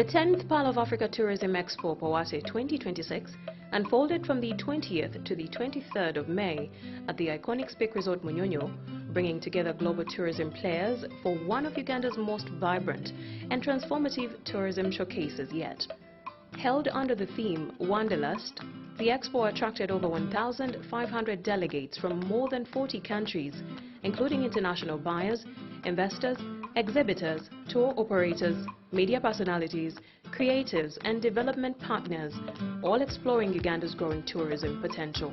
The 10th Pearl of Africa Tourism Expo Powate 2026 unfolded from the 20th to the 23rd of May at the iconic Speak Resort Munyonyo, bringing together global tourism players for one of Uganda's most vibrant and transformative tourism showcases yet. Held under the theme Wanderlust, the Expo attracted over 1,500 delegates from more than 40 countries, including international buyers, investors, exhibitors, tour operators, media personalities, creatives and development partners, all exploring Uganda's growing tourism potential.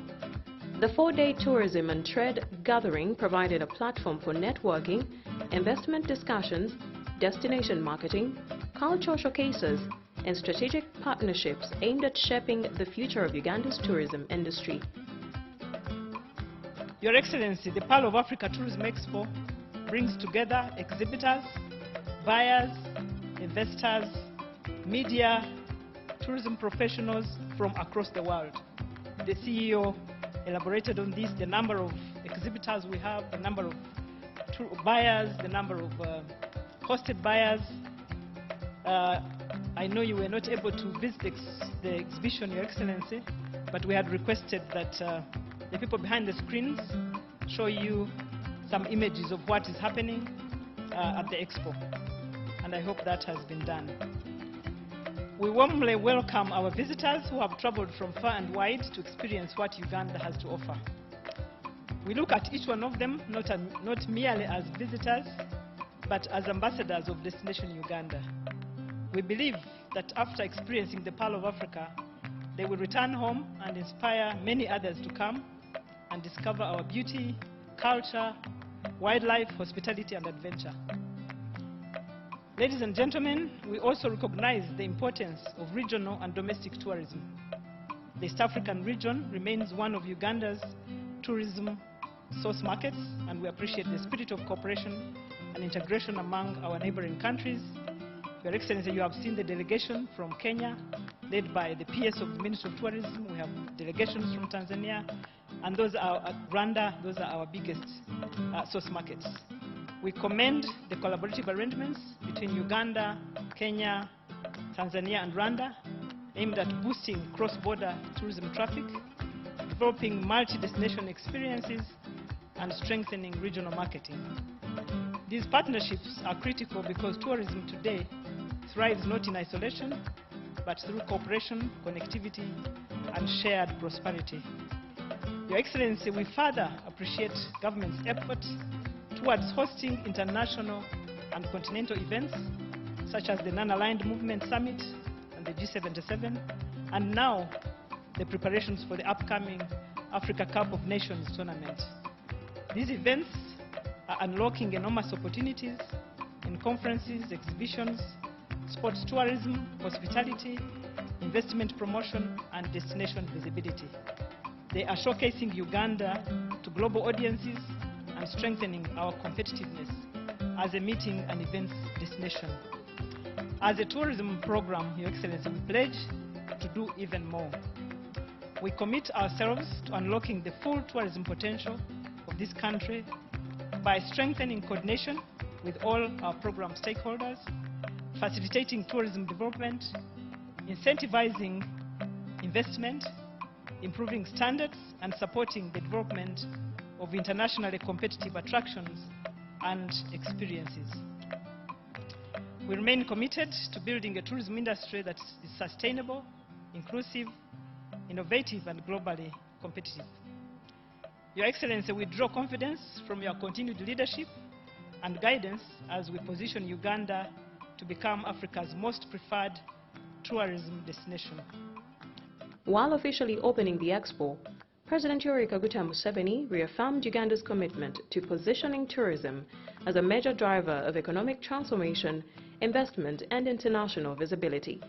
The 4-day tourism and trade gathering provided a platform for networking, investment discussions, destination marketing, cultural showcases, and strategic partnerships aimed at shaping the future of Uganda's tourism industry. Your Excellency, the Pearl of Africa Tourism Expo brings together exhibitors, buyers, investors, media, tourism professionals from across the world. The CEO elaborated on this, the number of exhibitors we have, the number of buyers, the number of hosted buyers. I know you were not able to visit the exhibition, Your Excellency, but we had requested that the people behind the screens show you some images of what is happening at the Expo, and I hope that has been done. We warmly welcome our visitors who have traveled from far and wide to experience what Uganda has to offer. We look at each one of them not merely as visitors, but as ambassadors of Destination Uganda. We believe that after experiencing the Pearl of Africa, they will return home and inspire many others to come and discover our beauty, culture, wildlife, hospitality and adventure. Ladies and gentlemen, we also recognize the importance of regional and domestic tourism. The East African region remains one of Uganda's tourism source markets, and we appreciate the spirit of cooperation and integration among our neighboring countries. Your Excellency, you have seen the delegation from Kenya, led by the PS of the Ministry of Tourism. We have delegations from Tanzania, and those are Rwanda. Those are our biggest source markets. We commend the collaborative arrangements between Uganda, Kenya, Tanzania and Rwanda, aimed at boosting cross-border tourism traffic, developing multi-destination experiences, and strengthening regional marketing. These partnerships are critical because tourism today thrives not in isolation, but through cooperation, connectivity, and shared prosperity. Your Excellency, we further appreciate government's effort towards hosting international and continental events, such as the Non-Aligned Movement Summit and the G77, and now the preparations for the upcoming Africa Cup of Nations tournament. These events are unlocking enormous opportunities in conferences, exhibitions, sports tourism, hospitality, investment promotion, and destination visibility. They are showcasing Uganda to global audiences and strengthening our competitiveness as a meeting and events destination. As a tourism program, Your Excellency, we pledge to do even more. We commit ourselves to unlocking the full tourism potential of this country by strengthening coordination with all our program stakeholders, facilitating tourism development, incentivizing investment, improving standards, and supporting the development of internationally competitive attractions and experiences. We remain committed to building a tourism industry that is sustainable, inclusive, innovative, and globally competitive. Your Excellency, we draw confidence from your continued leadership and guidance as we position Uganda to become Africa's most preferred tourism destination. While officially opening the Expo, President Yoweri Kaguta Museveni reaffirmed Uganda's commitment to positioning tourism as a major driver of economic transformation, investment, and international visibility.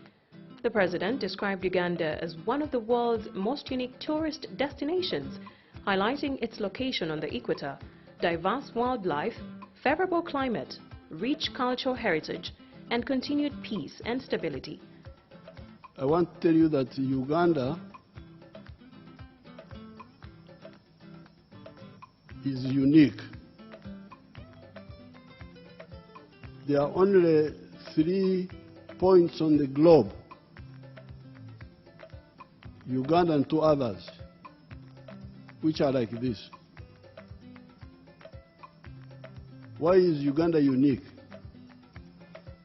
The president described Uganda as one of the world's most unique tourist destinations, highlighting its location on the equator, diverse wildlife, favorable climate, rich cultural heritage, and continued peace and stability. I want to tell you that Uganda is unique. There are only 3 points on the globe, Uganda and two others, which are like this. Why is Uganda unique?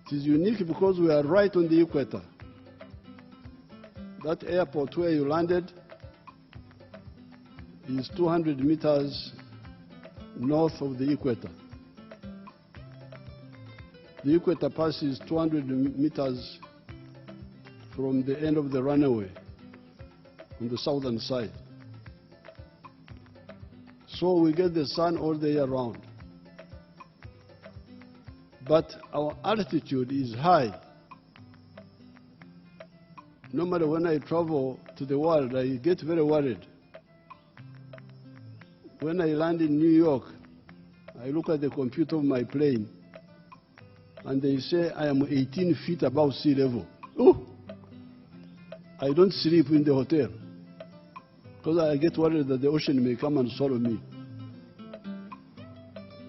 It is unique because we are right on the equator. That airport where you landed is 200 meters north of the equator. The equator passes 200 meters from the end of the runway on the southern side. So we get the sun all the year round. But our altitude is high. Normally when I travel to the world, I get very worried. When I land in New York, I look at the computer of my plane, and they say I am 18 feet above sea level. Oh! I don't sleep in the hotel, because I get worried that the ocean may come and swallow me.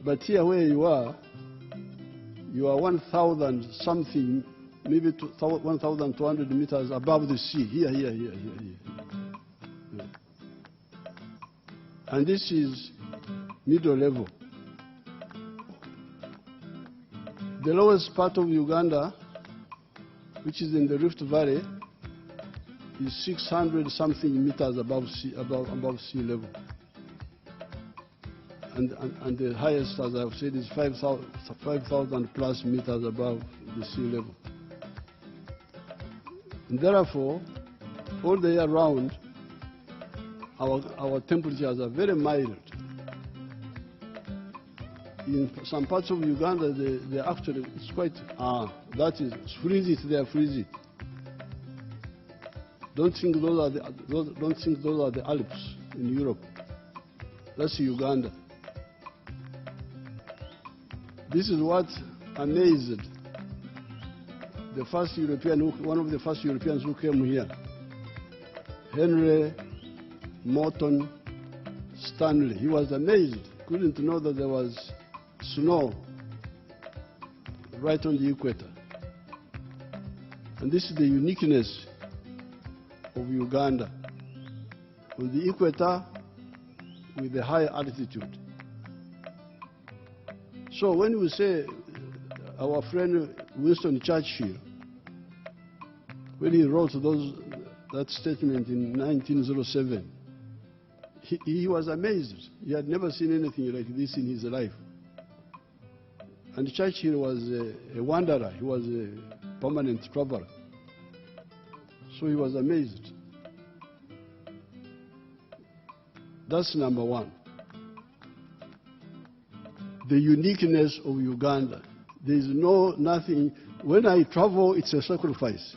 But here where you are 1,000 something, maybe 1,200 meters above the sea, here. Yeah. And this is middle level. The lowest part of Uganda, which is in the Rift Valley, is 600 something meters above sea level. And the highest, as I've said, is 5,000 plus meters above the sea level. And therefore, all the year round, our temperatures are very mild. In some parts of Uganda, they actually, it's quite, that is, freeze it, they are freeze it. Don't think those are the Alps in Europe. That's Uganda. This is what amazed the first European, one of the first Europeans who came here, Henry Morton Stanley. He was amazed, couldn't know that there was snow right on the equator. And this is the uniqueness of Uganda, on the equator with the high altitude. So when we say our friend Winston Churchill, when he wrote that statement in 1907, he was amazed. He had never seen anything like this in his life. And Churchill was a wanderer. He was a permanent traveler. So he was amazed. That's number one. The uniqueness of Uganda. There is nothing. When I travel, it's a sacrifice.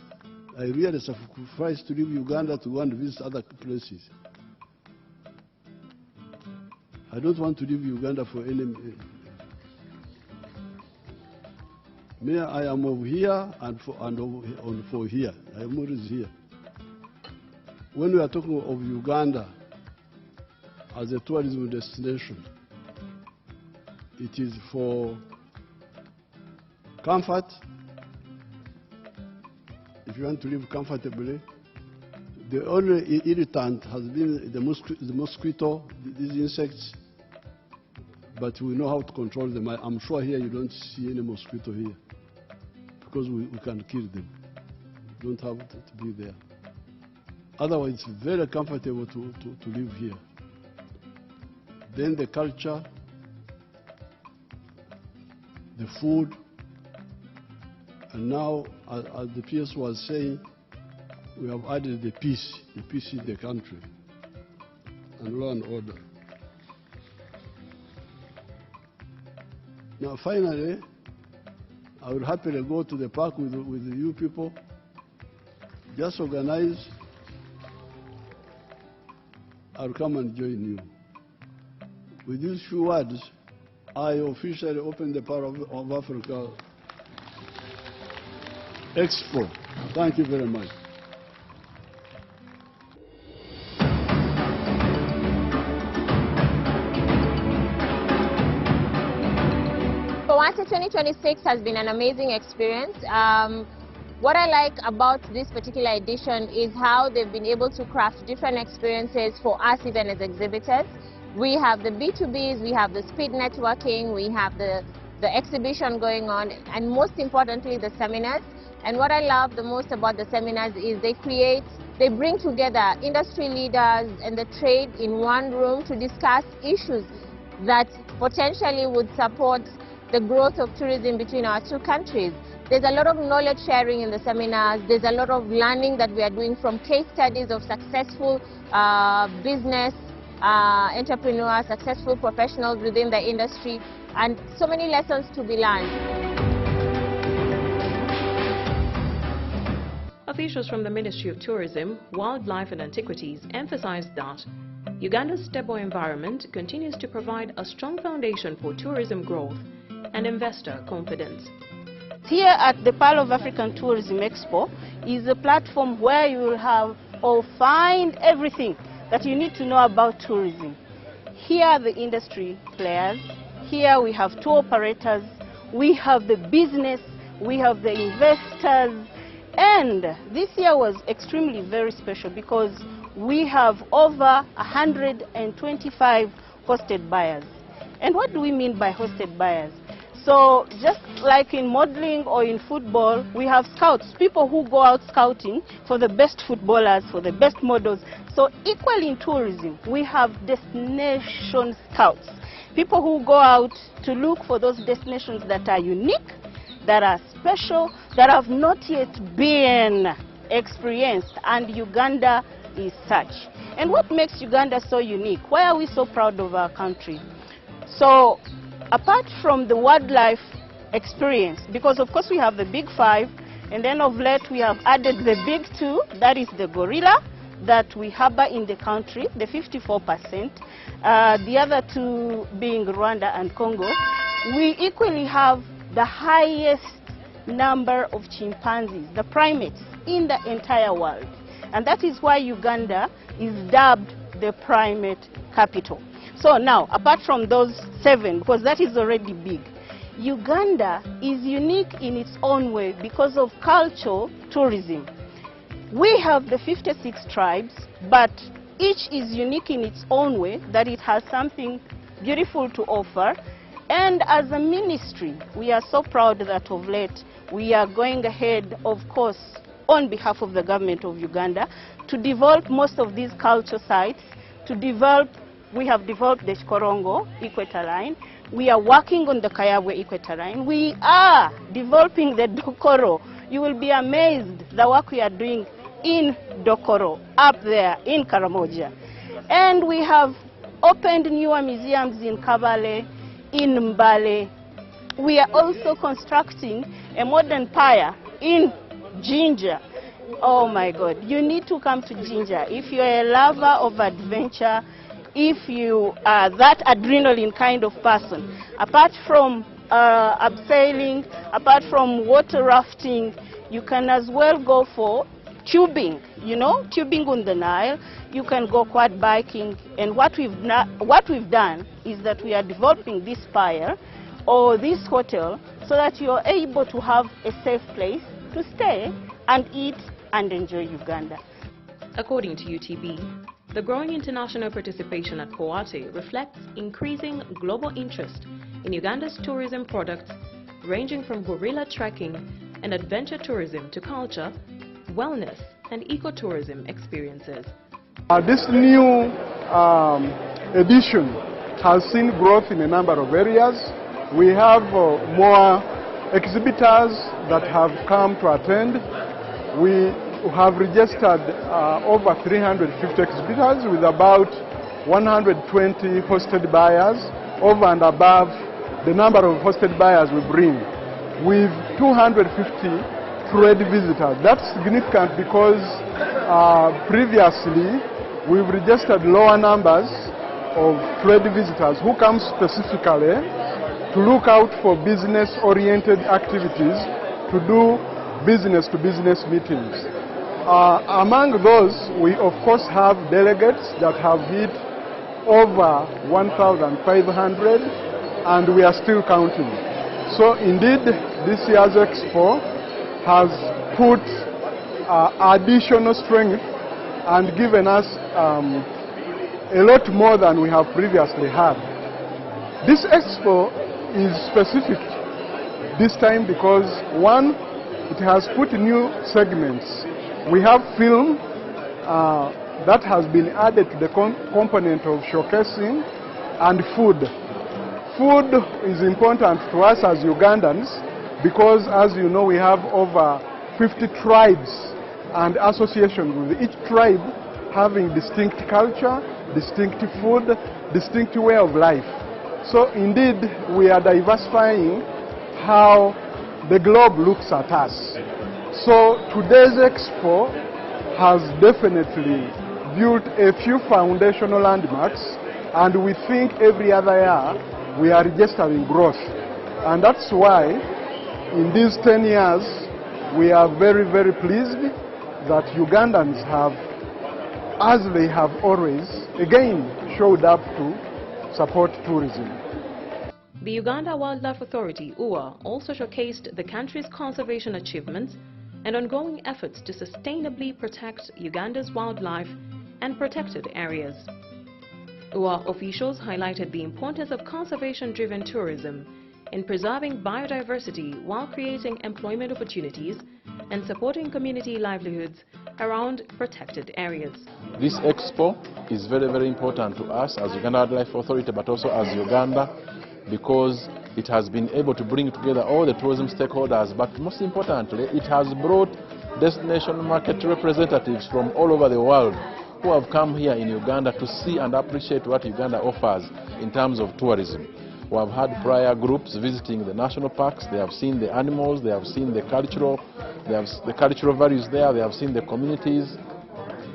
I really sacrifice to leave Uganda to go and visit other places. I don't want to leave Uganda for any. Me, I am over here and for here. I am always here. When we are talking of Uganda as a tourism destination, it is for comfort. If you want to live comfortably, the only irritant has been the mosquito, these insects, but we know how to control them. I'm sure here you don't see any mosquito here, because we can kill them. You don't have to be there. Otherwise, it's very comfortable to live here. Then the culture, the food, and now, as the PS was saying, we have added the peace. The peace in the country, and law and order. Now, finally, I would happily go to the park with you people. Just organize. I'll come and join you. With these few words, I officially open the Power of Africa Expo. Thank you very much. Powase 2026 has been an amazing experience. What I like about this particular edition is how they've been able to craft different experiences for us even as exhibitors. We have the B2Bs, we have the speed networking, we have the exhibition going on, and most importantly the seminars. And what I love the most about the seminars is they bring together industry leaders and the trade in one room to discuss issues that potentially would support the growth of tourism between our two countries. There's a lot of knowledge sharing in the seminars. There's a lot of learning that we are doing from case studies of successful business entrepreneurs, successful professionals within the industry, and so many lessons to be learned. Officials from the Ministry of Tourism, Wildlife and Antiquities emphasized that Uganda's stable environment continues to provide a strong foundation for tourism growth and investor confidence. Here at the Pearl of African Tourism Expo is a platform where you will have or find everything that you need to know about tourism. Here are the industry players, here we have tour operators, we have the business, we have the investors, and this year was extremely very special because we have over 125 hosted buyers. And what do we mean by hosted buyers? So just like in modeling or in football, we have scouts, people who go out scouting for the best footballers, for the best models. So equally in tourism, we have destination scouts, people who go out to look for those destinations that are unique, that are special, that have not yet been experienced, and Uganda is such. And what makes Uganda so unique? Why are we so proud of our country? So apart from the wildlife experience, because of course we have the big five, and then of late we have added the big two, that is the gorilla that we harbor in the country, the 54%, the other two being Rwanda and Congo. We equally have the highest number of chimpanzees, the primates, in the entire world. And that is why Uganda is dubbed the primate capital. So now, apart from those 7, because that is already big, Uganda is unique in its own way because of cultural tourism. We have the 56 tribes, but each is unique in its own way, that it has something beautiful to offer. And as a ministry, we are so proud that of late we are going ahead, of course, on behalf of the government of Uganda, to develop most of these culture sites, we have developed the Korongo Equator Line. We are working on the Kayabwe Equator Line. We are developing the Dokoro. You will be amazed the work we are doing in Dokoro, up there in Karamoja. And we have opened newer museums in Kabale, in Mbale. We are also constructing a modern pier in Jinja. Oh my God, you need to come to Jinja. If you're a lover of adventure, if you are that adrenaline kind of person, apart from abseiling, apart from water rafting, you can as well go for tubing, tubing on the Nile. You can go quad biking. And what we've done is that we are developing this pier or this hotel so that you're able to have a safe place to stay and eat and enjoy Uganda. According to UTB, the growing international participation at Powate reflects increasing global interest in Uganda's tourism products, ranging from gorilla trekking and adventure tourism to culture, wellness, and ecotourism experiences. This new edition has seen growth in a number of areas. We have more exhibitors that have come to attend. We have registered over 350 exhibitors with about 120 hosted buyers, over and above the number of hosted buyers we bring, with 250 trade visitors. That's significant because previously we've registered lower numbers of trade visitors who come specifically to look out for business-oriented activities, to do business-to-business meetings. Among those, we of course have delegates that have hit over 1,500, and we are still counting. So indeed, this year's Expo has put additional strength and given us a lot more than we have previously had. This expo is specific this time because, one, it has put new segments. We have film that has been added to the component of showcasing, and food. Food is important to us as Ugandans because, as you know, we have over 50 tribes and associations with each tribe having distinct culture, distinct food, distinct way of life. So indeed, we are diversifying how the globe looks at us. So today's expo has definitely built a few foundational landmarks, and we think every other year we are registering growth. And that's why in these 10 years we are very, very pleased that Ugandans have, as they have always, again showed up to support tourism. The Uganda Wildlife Authority, UWA, also showcased the country's conservation achievements and ongoing efforts to sustainably protect Uganda's wildlife and protected areas. UWA officials highlighted the importance of conservation-driven tourism in preserving biodiversity while creating employment opportunities and supporting community livelihoods around protected areas. This expo is very, very important to us as Uganda Wildlife Authority, but also as Uganda, because it has been able to bring together all the tourism stakeholders, but most importantly, it has brought destination market representatives from all over the world who have come here in Uganda to see and appreciate what Uganda offers in terms of tourism. We have had prior groups visiting the national parks. They have seen the animals, they have seen the cultural values there, they have seen the communities,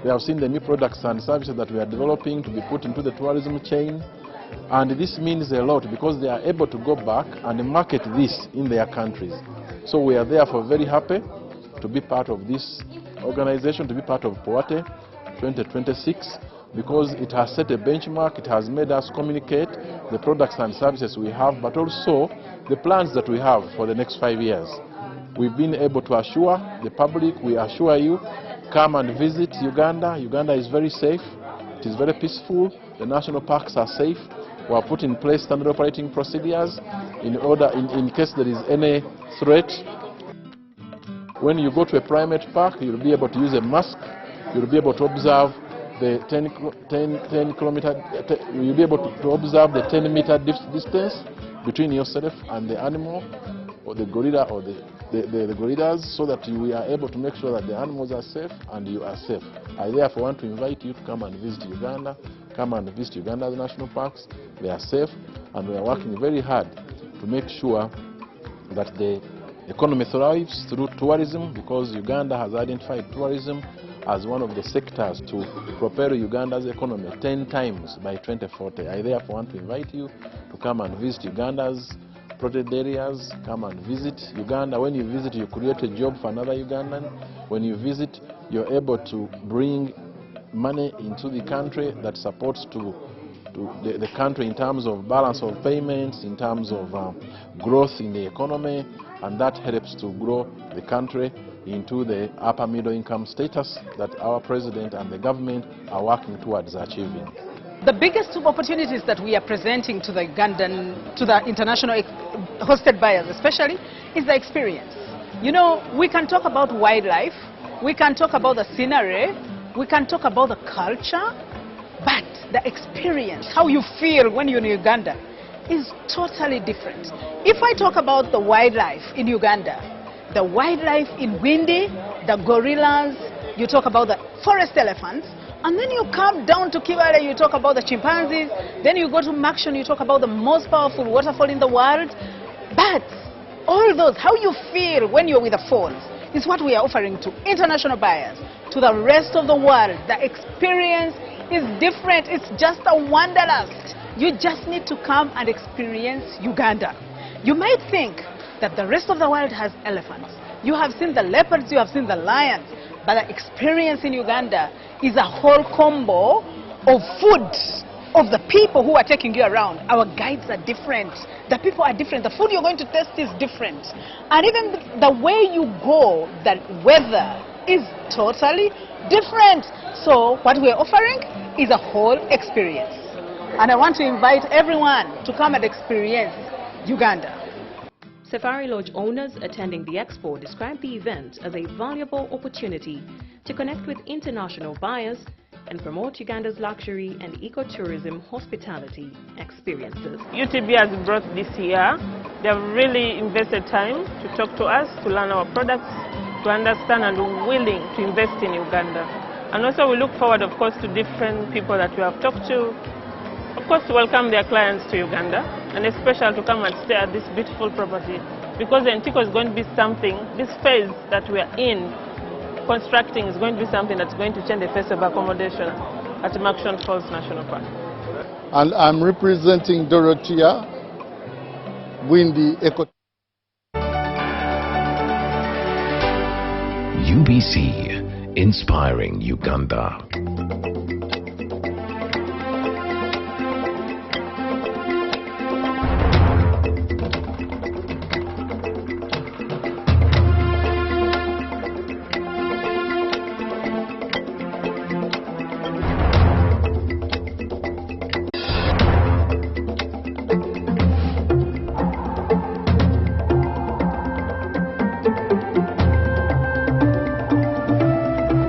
they have seen the new products and services that we are developing to be put into the tourism chain. And this means a lot because they are able to go back and market this in their countries. So we are therefore very happy to be part of this organization, to be part of POATE 2026, because it has set a benchmark, it has made us communicate the products and services we have, but also the plans that we have for the next 5 years. We've been able to assure the public, we assure you, come and visit Uganda. Uganda is very safe, it is very peaceful, the national parks are safe. We have put in place standard operating procedures in case there is any threat. When you go to a primate park, you'll be able to use a mask, you'll be able to observe the 10 kilometer, you'll be able to observe the 10-meter distance between yourself and the animal, or the gorilla, or the gorillas, so that we are able to make sure that the animals are safe and you are safe. I therefore want to invite you to come and visit Uganda, come and visit Uganda's national parks. They are safe, and we are working very hard to make sure that the economy thrives through tourism, because Uganda has identified tourism as one of the sectors to propel Uganda's economy 10 times by 2040. I therefore want to invite you to come and visit Uganda's protected areas, come and visit Uganda. When you visit, you create a job for another Ugandan. When you visit, you're able to bring money into the country that supports the country in terms of balance of payments, in terms of growth in the economy, and that helps to grow the country into the upper middle income status that our president and the government are working towards achieving. The biggest opportunities that we are presenting to the international hosted buyers especially, is the experience. You know, we can talk about wildlife, we can talk about the scenery, we can talk about the culture, but the experience, how you feel when you're in Uganda, is totally different. If I talk about the wildlife in Uganda, the wildlife in Windi, the gorillas, you talk about the forest elephants, and then you come down to Kibale, you talk about the chimpanzees, then you go to Makshon, you talk about the most powerful waterfall in the world. But all those, how you feel when you're with the falls, is what we are offering to international buyers, to the rest of the world. The experience is different. It's just a wanderlust. You just need to come and experience Uganda. You might think that the rest of the world has elephants. You have seen the leopards, you have seen the lions, but the experience in Uganda is a whole combo of food. of the people who are taking you around. Our guides are different. The people are different. The food you're going to taste is different. And even the way you go, the weather is totally different. So what we're offering is a whole experience. And I want to invite everyone to come and experience Uganda. Safari Lodge owners attending the Expo described the event as a valuable opportunity to connect with international buyers and promote Uganda's luxury and ecotourism hospitality experiences. UTB has brought this year. They have really invested time to talk to us, to learn our products, to understand and willing to invest in Uganda. And also we look forward, of course, to different people that we have talked to. Of course, to welcome their clients to Uganda, and especially to come and stay at this beautiful property. Because the Entiko is going to be something, this phase that we are in, constructing is going to be something that's going to change the face of accommodation at Maction Falls National Park. And I'm representing Dorothea Windy Eco. UBC, inspiring Uganda.